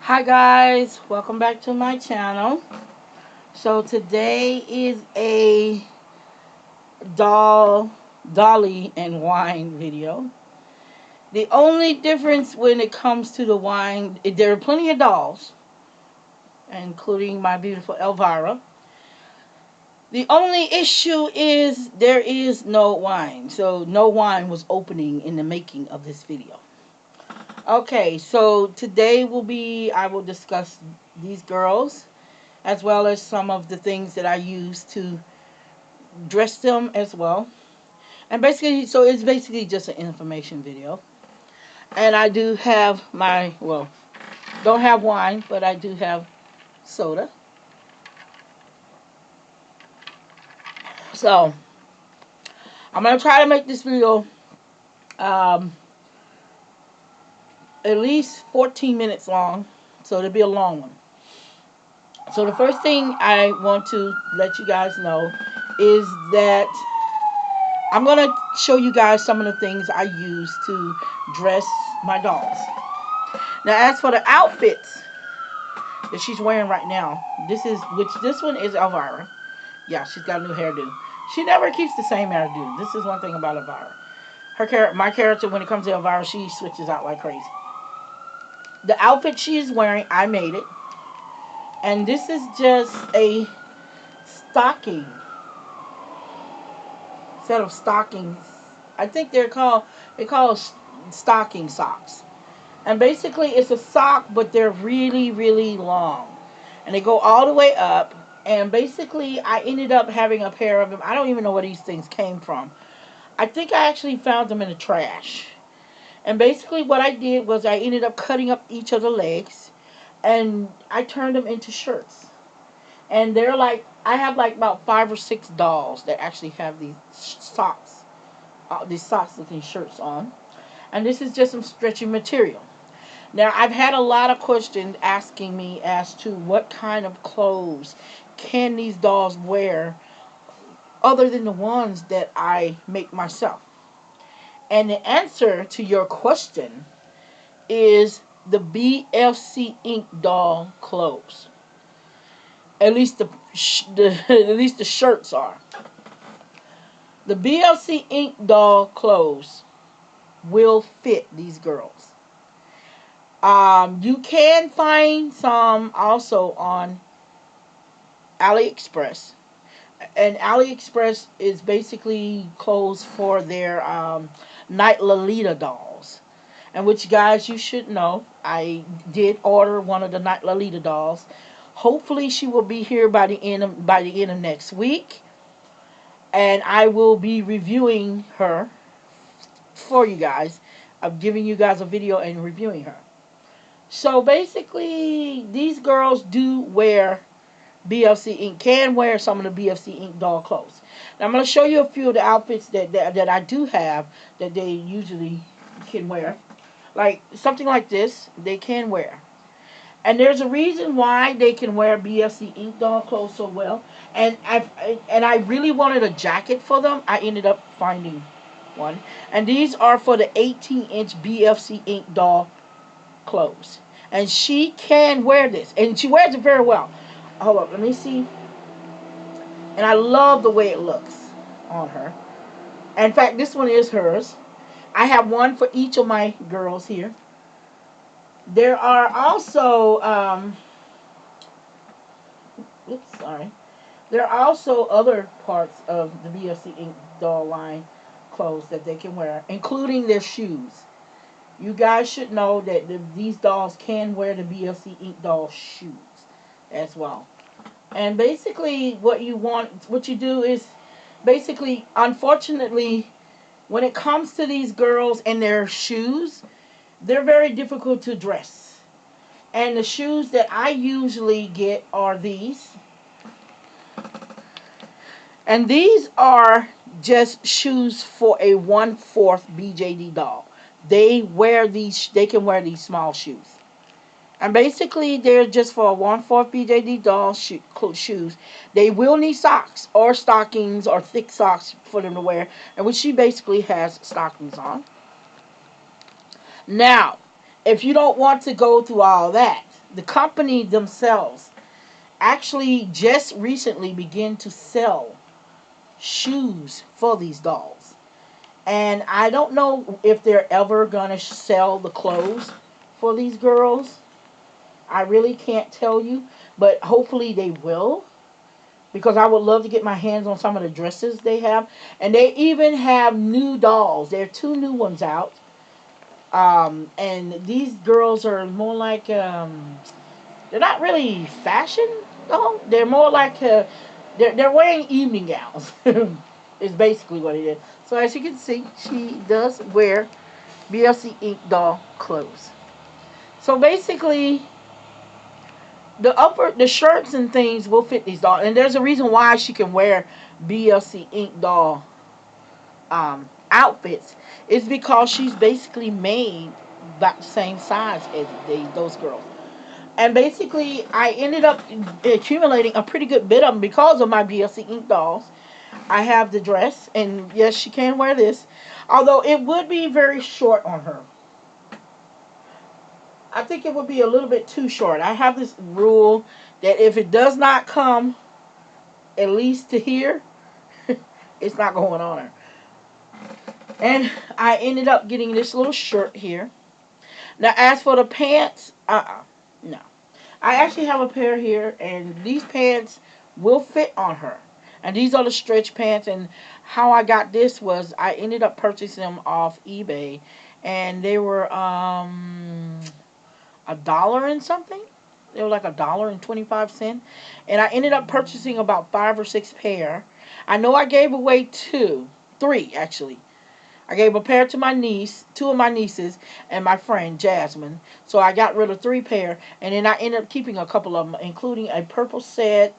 Hi guys, welcome back to my channel. So today is a dolly and wine video. The only difference when it comes to the wine, there are plenty of dolls, including my beautiful Elvira. The only issue is there is no wine. So no wine was opening in the making of this video. Okay, so today I will discuss these girls as well as some of the things that I use to dress them as well. And basically, so it's basically just an information video. And I do have don't have wine, but I do have soda. So I'm going to try to make this video um, at least 14 minutes long. So it'll be a long one. So the first thing I want to let you guys know is that I'm going to show you guys some of the things I use to dress my dolls. Now, as for the outfits that she's wearing right now, this one is Elvira. Yeah, she's got a new hairdo. She never keeps the same hairdo. This is one thing about Elvira. My character, when it comes to Elvira, she switches out like crazy. The outfit she is wearing, I made it, and this is just a stocking set of stockings. I think they call stocking socks. And basically, it's a sock, but they're really, really long. And they go all the way up. And basically, I ended up having a pair of them. I don't even know where these things came from. I think I actually found them in the trash. And basically, what I did was I ended up cutting up each of the legs. And I turned them into shirts. And they're like, I have like about 5 or 6 dolls that actually have these socks looking shirts on. And this is just some stretchy material. Now, I've had a lot of questions asking me as to what kind of clothes can these dolls wear other than the ones that I make myself. And the answer to your question is the BFC Ink doll clothes. At least at least the shirts are. The BFC Ink doll clothes will fit these girls. You can find some also on AliExpress. And AliExpress is basically clothes for their Night Lolita dolls. And which, guys, you should know, I did order one of the Night Lolita dolls. Hopefully, she will be here by the end of next week, and I will be reviewing her for you guys. I'm giving you guys a video and reviewing her. So basically, these girls do wear BFC Ink, can wear some of the BFC Ink doll clothes. Now I'm going to show you a few of the outfits that I do have that they usually can wear. Like something like this, they can wear. And there's a reason why they can wear BFC Ink doll clothes so well. And I really wanted a jacket for them. I ended up finding one. And these are for the 18-inch BFC Ink doll clothes. And she can wear this. And she wears it very well. Hold up, let me see. And I love the way it looks on her. In fact, this one is hers. I have one for each of my girls here. There are also, oops, sorry. There are also other parts of the BFC Ink doll line clothes that they can wear, including their shoes. You guys should know that these dolls can wear the BFC Ink doll shoes as well. And basically, what you do is, basically, unfortunately, when it comes to these girls and their shoes, they're very difficult to dress. And the shoes that I usually get are these. And these are just shoes for a 1/4 BJD doll. They can wear these small shoes. And basically, they're just for a 1/4 BJD doll shoes. They will need socks or stockings or thick socks for them to wear. And which she basically has stockings on. Now, if you don't want to go through all that, the company themselves actually just recently began to sell shoes for these dolls. And I don't know if they're ever going to sell the clothes for these girls. I really can't tell you, but hopefully they will, because I would love to get my hands on some of the dresses they have. And they even have new dolls. There are two new ones out. And these girls are more like, they're not really fashion though. They're more like, they're wearing evening gowns. Is basically what it is. So as you can see, she does wear BLC Ink doll clothes. So basically, the shirts and things will fit these dolls, and there's a reason why she can wear BLC Ink doll outfits. It's because she's basically made about the same size as those girls. And basically, I ended up accumulating a pretty good bit of them because of my BLC Ink dolls. I have the dress, and yes, she can wear this, although it would be very short on her. I think it would be a little bit too short. I have this rule that if it does not come at least to here, it's not going on her. And I ended up getting this little shirt here. Now, as for the pants, no. I actually have a pair here, and these pants will fit on her. And these are the stretch pants, and how I got this was I ended up purchasing them off eBay, and they were a dollar and something. They were like $1.25, and I ended up purchasing about 5 or 6 pair. I know I gave away three actually. I gave a pair to my niece, two of my nieces, and my friend Jasmine. So I got rid of 3 pair, and then I ended up keeping a couple of them, including a purple set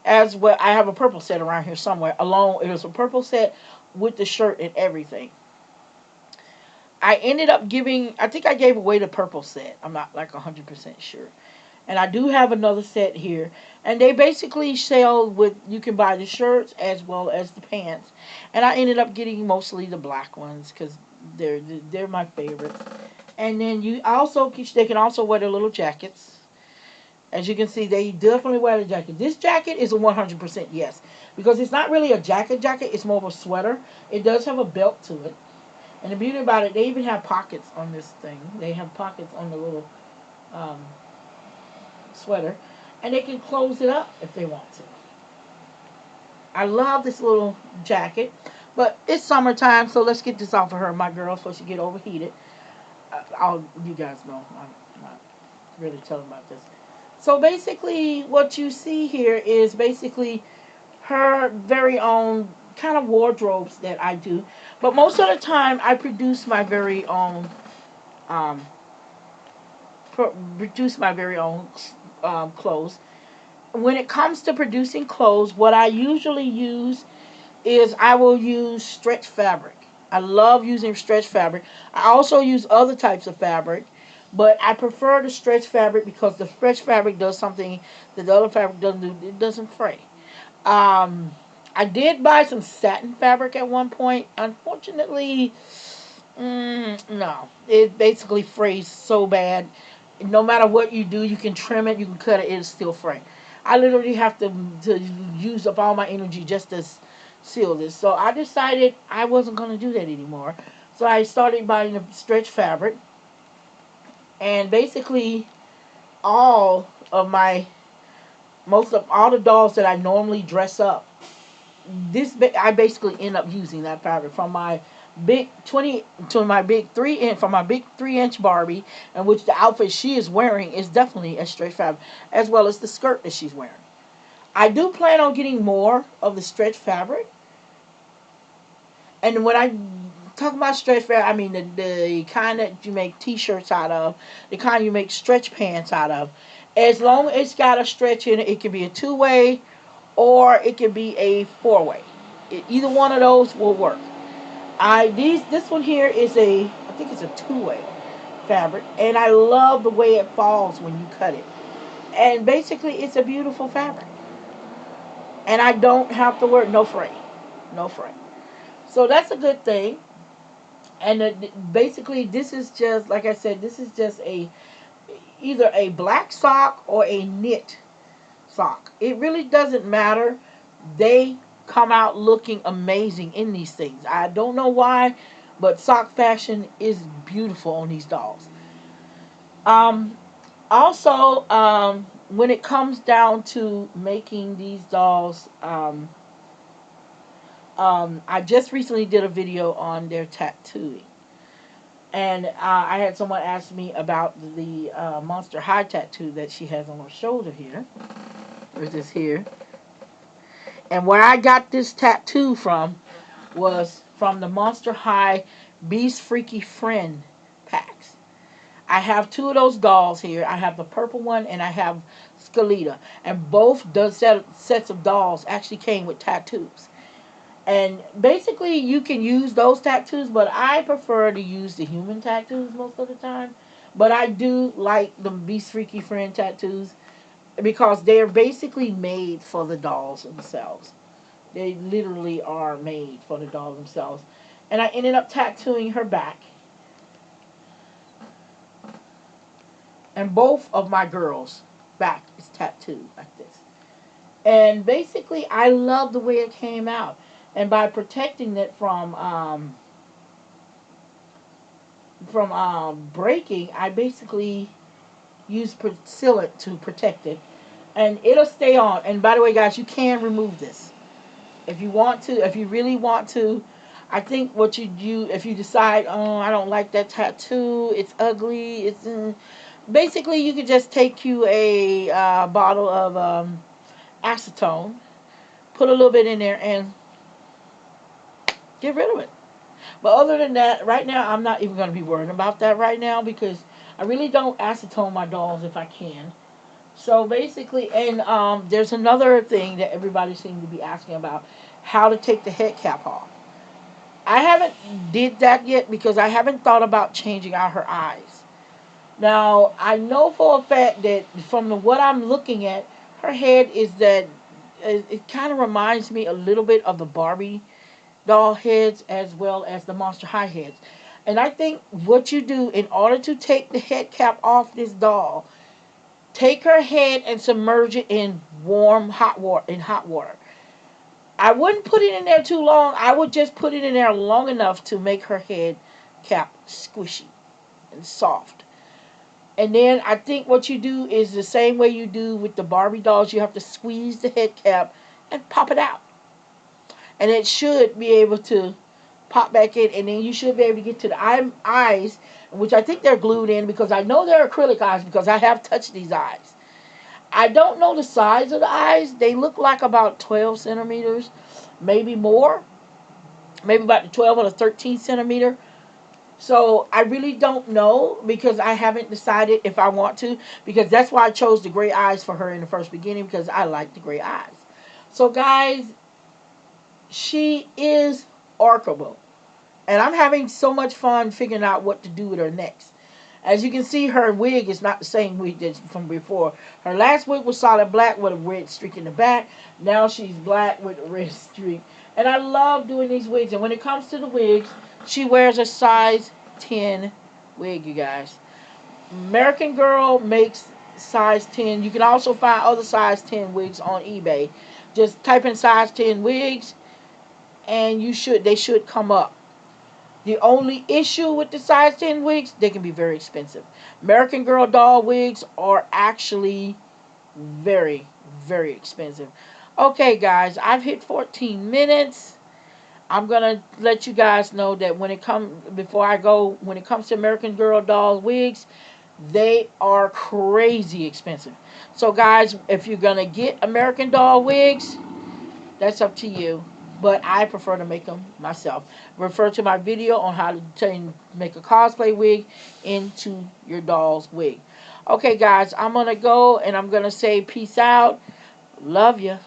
as well. I have a purple set around here somewhere. Along, it was a purple set with the shirt and everything. I ended up giving, I think I gave away the purple set. I'm not like 100% sure. And I do have another set here. And they basically sell with, you can buy the shirts as well as the pants. And I ended up getting mostly the black ones because they're my favorites. And then they can also wear their little jackets. As you can see, they definitely wear the jacket. This jacket is a 100% yes. Because it's not really a jacket, it's more of a sweater. It does have a belt to it. And the beauty about it, they even have pockets on this thing. They have pockets on the little um, sweater. And they can close it up if they want to. I love this little jacket. But it's summertime, so let's get this off of her, my girl, so she get overheated. You guys know, I'm not really telling about this. So basically, what you see here is basically her very own kind of wardrobes that I do. But most of the time, I um, produce my very own clothes. When it comes to producing clothes, what I usually use is I will use stretch fabric. I love using stretch fabric. I also use other types of fabric, but I prefer the stretch fabric because the stretch fabric does something that the other fabric doesn't do. It doesn't fray. Um, I did buy some satin fabric at one point. Unfortunately, no. It basically frays so bad. No matter what you do, you can trim it, you can cut it, it'll still fray. I literally have to use up all my energy just to seal this. So I decided I wasn't going to do that anymore. So I started buying the stretch fabric. And basically, all of my, most of all the dolls that I normally dress up, I basically end up using that fabric from my big 20 to my big 3 inch, from my big 3 inch Barbie, and which the outfit she is wearing is definitely a stretch fabric, as well as the skirt that she's wearing. I do plan on getting more of the stretch fabric, and when I talk about stretch fabric, I mean the kind that you make t-shirts out of, the kind you make stretch pants out of. As long as it's got a stretch in it, it can be a two-way or it can be a four-way. Either one of those will work. This one here is I think it's a two-way fabric, and I love the way it falls when you cut it. And basically, it's a beautiful fabric, and I don't have to work no fray, no fray. So that's a good thing. And basically, this is just like I said, this is just a either a black sock or a knit sock. It really doesn't matter. They come out looking amazing in these things. I don't know why, but sock fashion is beautiful on these dolls. Um, Also, when it comes down to making these dolls, I just recently did a video on their tattooing. And I had someone ask me about the Monster High tattoo that she has on her shoulder here. There's this here. And where I got this tattoo from was from the Monster High Beast Freaky Friend packs. I have two of those dolls here. I have the purple one and I have Skeleta. And both those sets of dolls actually came with tattoos. And basically, you can use those tattoos, but I prefer to use the human tattoos most of the time. But I do like the Beast Freaky Friend tattoos because they're basically made for the dolls themselves. They literally are made for the dolls themselves. And I ended up tattooing her back. And both of my girls' back is tattooed like this. And basically, I love the way it came out. And by protecting it from breaking, I basically use sealant to protect it, and it'll stay on. And by the way, guys, you can remove this if you want to. If you really want to, I think what you do if you decide, oh, I don't like that tattoo, it's ugly, basically you could just take you a bottle of acetone, put a little bit in there, and get rid of it. But other than that, right now I'm not even going to be worrying about that right now because I really don't acetone my dolls if I can. So basically, and there's another thing that everybody seems to be asking about: how to take the head cap off. I haven't did that yet because I haven't thought about changing out her eyes. Now I know for a fact that from what I'm looking at, her head is that it kind of reminds me a little bit of the Barbie doll heads as well as the Monster High heads. And I think what you do in order to take the head cap off this doll, take her head and submerge it in warm hot water. I wouldn't put it in there too long. I would just put it in there long enough to make her head cap squishy and soft. And then I think what you do is the same way you do with the Barbie dolls. You have to squeeze the head cap and pop it out. And it should be able to pop back in, and then you should be able to get to the eyes, which I think they're glued in because I know they're acrylic eyes because I have touched these eyes. I don't know the size of the eyes. They look like about 12 centimeters, maybe more, maybe about the 12 or the 13 centimeter. So I really don't know because I haven't decided if I want to, because that's why I chose the gray eyes for her in the first beginning because I like the gray eyes. So guys, she is Orkable. And I'm having so much fun figuring out what to do with her next. As you can see, her wig is not the same wig that's from before. Her last wig was solid black with a red streak in the back. Now she's black with a red streak. And I love doing these wigs. And when it comes to the wigs, she wears a size 10 wig, you guys. American Girl makes size 10. You can also find other size 10 wigs on eBay. Just type in size 10 wigs and they should come up. The only issue with the size 10 wigs, they can be very expensive. American Girl doll wigs are actually very, very expensive. Okay, guys, I've hit 14 minutes. I'm going to let you guys know that when it comes to American Girl doll wigs, they are crazy expensive. So, guys, if you're going to get American doll wigs, that's up to you. But I prefer to make them myself. Refer to my video on how to make a cosplay wig into your doll's wig. Okay, guys, I'm going to go and I'm going to say peace out. Love you.